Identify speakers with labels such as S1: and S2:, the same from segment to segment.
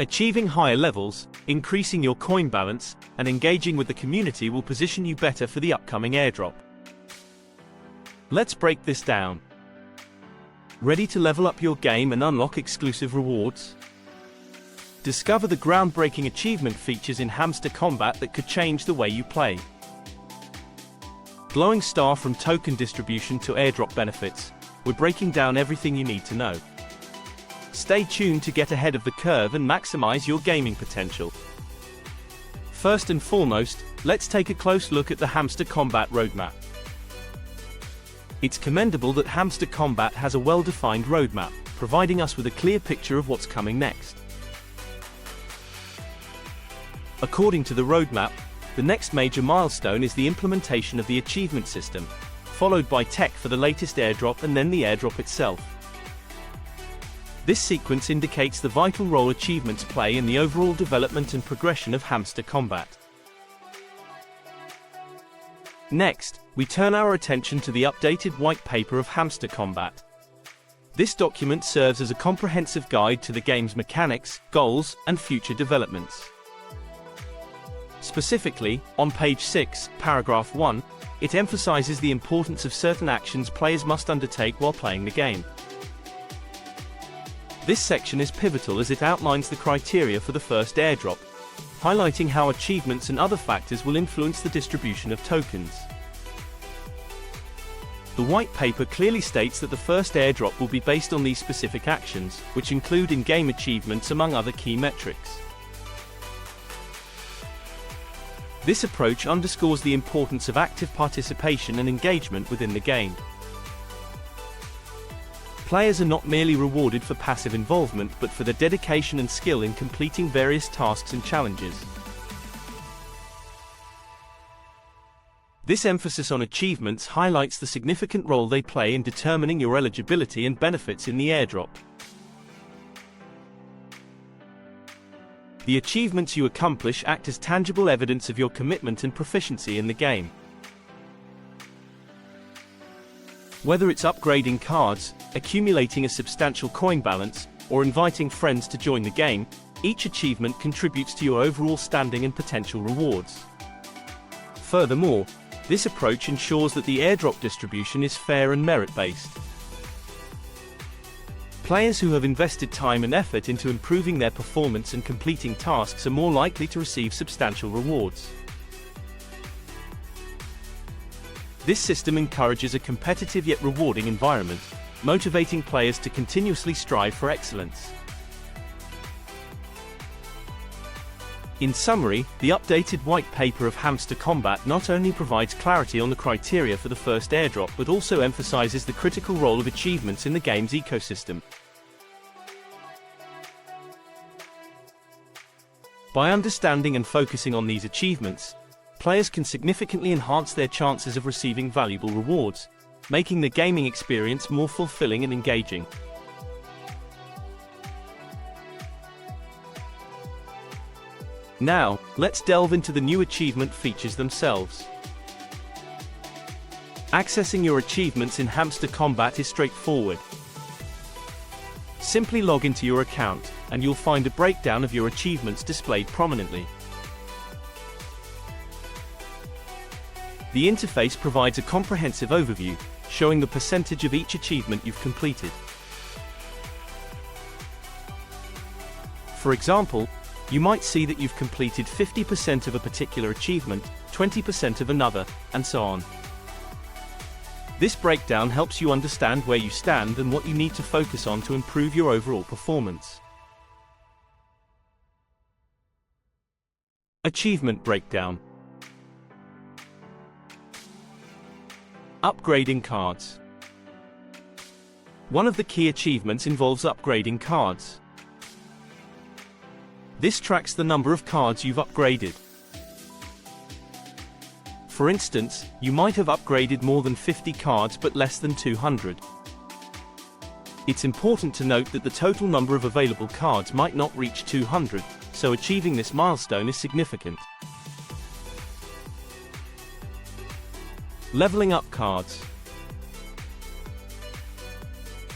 S1: Achieving higher levels, increasing your coin balance, and engaging with the community will position you better for the upcoming airdrop. Let's break this down. Ready to level up your game and unlock exclusive rewards? Discover the groundbreaking achievement features in Hamster Kombat that could change the way you play. Glowing star from token distribution to airdrop benefits, we're breaking down everything you need to know. Stay tuned to get ahead of the curve and maximize your gaming potential. First and foremost, let's take a close look at the Hamster Kombat roadmap. It's commendable that Hamster Kombat has a well-defined roadmap, providing us with a clear picture of what's coming next. According to the roadmap, the next major milestone is the implementation of the achievement system, followed by tech for the latest airdrop and then the airdrop itself. This sequence indicates the vital role achievements play in the overall development and progression of Hamster Kombat. Next, we turn our attention to the updated white paper of Hamster Kombat. This document serves as a comprehensive guide to the game's mechanics, goals, and future developments. Specifically, on page 6, paragraph 1, it emphasizes the importance of certain actions players must undertake while playing the game. This section is pivotal as it outlines the criteria for the first airdrop, highlighting how achievements and other factors will influence the distribution of tokens. The white paper clearly states that the first airdrop will be based on these specific actions, which include in-game achievements among other key metrics. This approach underscores the importance of active participation and engagement within the game. Players are not merely rewarded for passive involvement but for their dedication and skill in completing various tasks and challenges. This emphasis on achievements highlights the significant role they play in determining your eligibility and benefits in the airdrop. The achievements you accomplish act as tangible evidence of your commitment and proficiency in the game. Whether it's upgrading cards, accumulating a substantial coin balance, or inviting friends to join the game, each achievement contributes to your overall standing and potential rewards. Furthermore, this approach ensures that the airdrop distribution is fair and merit-based. Players who have invested time and effort into improving their performance and completing tasks are more likely to receive substantial rewards. This system encourages a competitive yet rewarding environment, motivating players to continuously strive for excellence. In summary, the updated white paper of Hamster Kombat not only provides clarity on the criteria for the first airdrop but also emphasizes the critical role of achievements in the game's ecosystem. By understanding and focusing on these achievements, players can significantly enhance their chances of receiving valuable rewards, making the gaming experience more fulfilling and engaging. Now, let's delve into the new achievement features themselves. Accessing your achievements in Hamster Kombat is straightforward. Simply log into your account, and you'll find a breakdown of your achievements displayed prominently. The interface provides a comprehensive overview, showing the percentage of each achievement you've completed. For example, you might see that you've completed 50% of a particular achievement, 20% of another, and so on. This breakdown helps you understand where you stand and what you need to focus on to improve your overall performance. Achievement breakdown. Upgrading cards. One of the key achievements involves upgrading cards. This tracks the number of cards you've upgraded. For instance, you might have upgraded more than 50 cards but less than 200. It's important to note that the total number of available cards might not reach 200, so achieving this milestone is significant. Leveling up cards.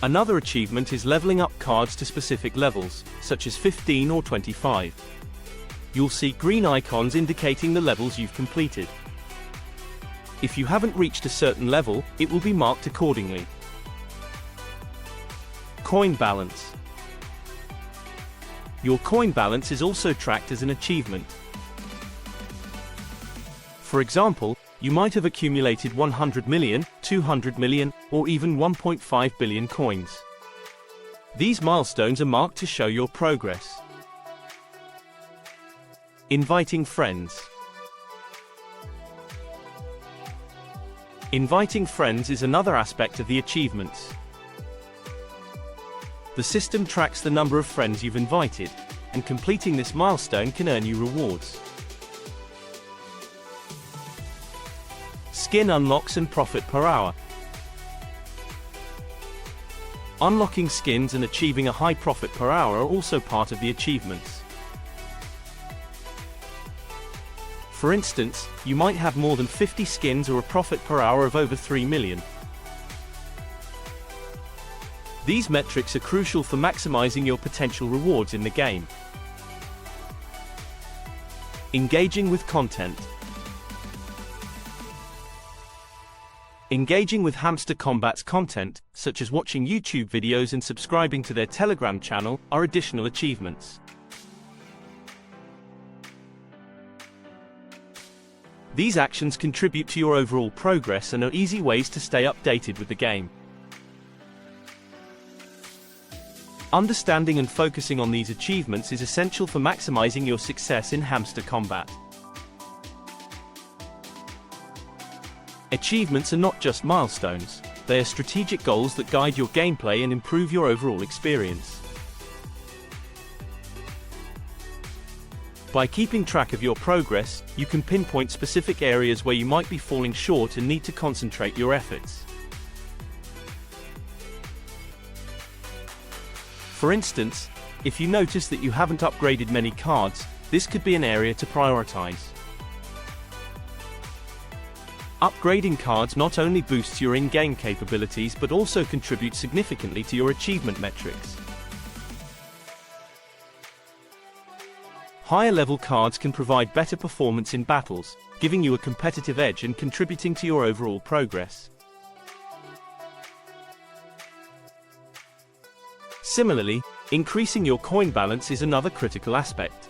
S1: Another achievement is leveling up cards to specific levels, such as 15 or 25. You'll see green icons indicating the levels you've completed. If you haven't reached a certain level, it will be marked accordingly. Coin balance. Your coin balance is also tracked as an achievement. For example, you might have accumulated 100 million, 200 million, or even 1.5 billion coins. These milestones are marked to show your progress. Inviting friends. Inviting friends is another aspect of the achievements. The system tracks the number of friends you've invited, and completing this milestone can earn you rewards. Skin unlocks and profit per hour. Unlocking skins and achieving a high profit per hour are also part of the achievements. For instance, you might have more than 50 skins or a profit per hour of over 3 million. These metrics are crucial for maximizing your potential rewards in the game. Engaging with content. Engaging with Hamster Kombat's content, such as watching YouTube videos and subscribing to their Telegram channel, are additional achievements. These actions contribute to your overall progress and are easy ways to stay updated with the game. Understanding and focusing on these achievements is essential for maximizing your success in Hamster Kombat. Achievements are not just milestones, they are strategic goals that guide your gameplay and improve your overall experience. By keeping track of your progress, you can pinpoint specific areas where you might be falling short and need to concentrate your efforts. For instance, if you notice that you haven't upgraded many cards, this could be an area to prioritize. Upgrading cards not only boosts your in-game capabilities but also contributes significantly to your achievement metrics. Higher-level cards can provide better performance in battles, giving you a competitive edge and contributing to your overall progress. Similarly, increasing your coin balance is another critical aspect.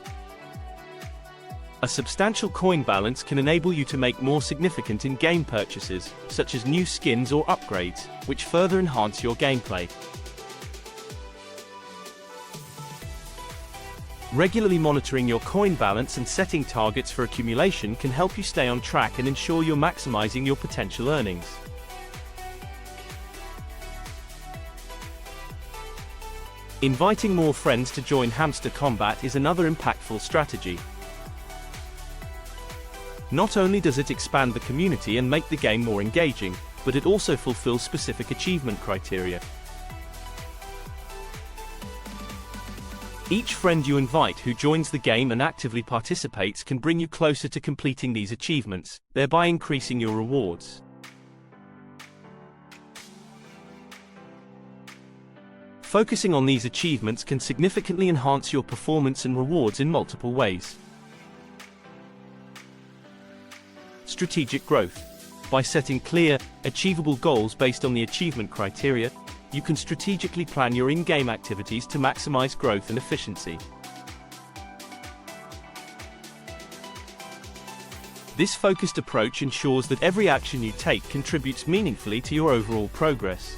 S1: A substantial coin balance can enable you to make more significant in-game purchases, such as new skins or upgrades, which further enhance your gameplay. Regularly monitoring your coin balance and setting targets for accumulation can help you stay on track and ensure you're maximizing your potential earnings. Inviting more friends to join Hamster Kombat is another impactful strategy. Not only does it expand the community and make the game more engaging, but it also fulfills specific achievement criteria. Each friend you invite who joins the game and actively participates can bring you closer to completing these achievements, thereby increasing your rewards. Focusing on these achievements can significantly enhance your performance and rewards in multiple ways. Strategic growth. By setting clear, achievable goals based on the achievement criteria, you can strategically plan your in-game activities to maximize growth and efficiency. This focused approach ensures that every action you take contributes meaningfully to your overall progress.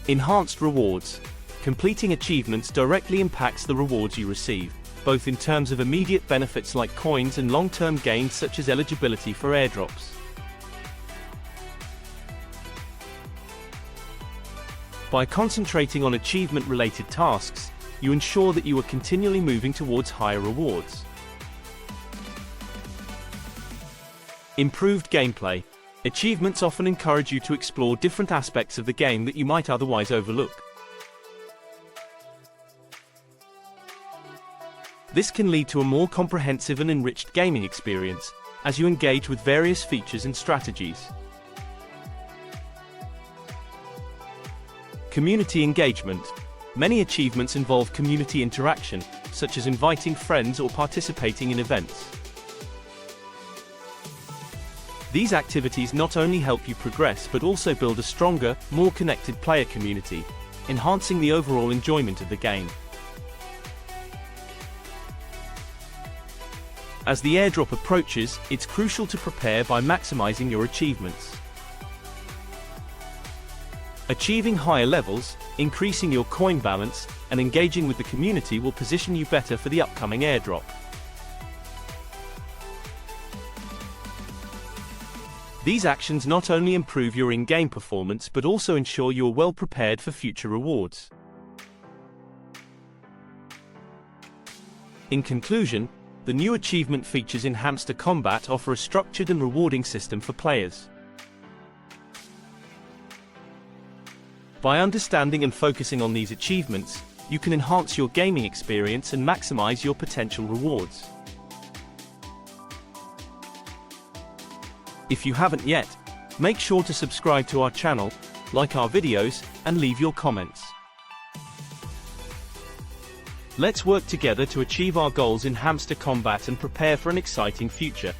S1: Enhanced rewards. Completing achievements directly impacts the rewards you receive, both in terms of immediate benefits like coins and long-term gains such as eligibility for airdrops. By concentrating on achievement-related tasks, you ensure that you are continually moving towards higher rewards. Improved gameplay. Achievements often encourage you to explore different aspects of the game that you might otherwise overlook. This can lead to a more comprehensive and enriched gaming experience, as you engage with various features and strategies. Community engagement. Many achievements involve community interaction, such as inviting friends or participating in events. These activities not only help you progress but also build a stronger, more connected player community, enhancing the overall enjoyment of the game. As the airdrop approaches, it's crucial to prepare by maximizing your achievements. Achieving higher levels, increasing your coin balance, and engaging with the community will position you better for the upcoming airdrop. These actions not only improve your in-game performance but also ensure you are well prepared for future rewards. In conclusion, the new achievement features in Hamster Kombat offer a structured and rewarding system for players. By understanding and focusing on these achievements, you can enhance your gaming experience and maximize your potential rewards. If you haven't yet, make sure to subscribe to our channel, like our videos, and leave your comments. Let's work together to achieve our goals in Hamster Kombat and prepare for an exciting future.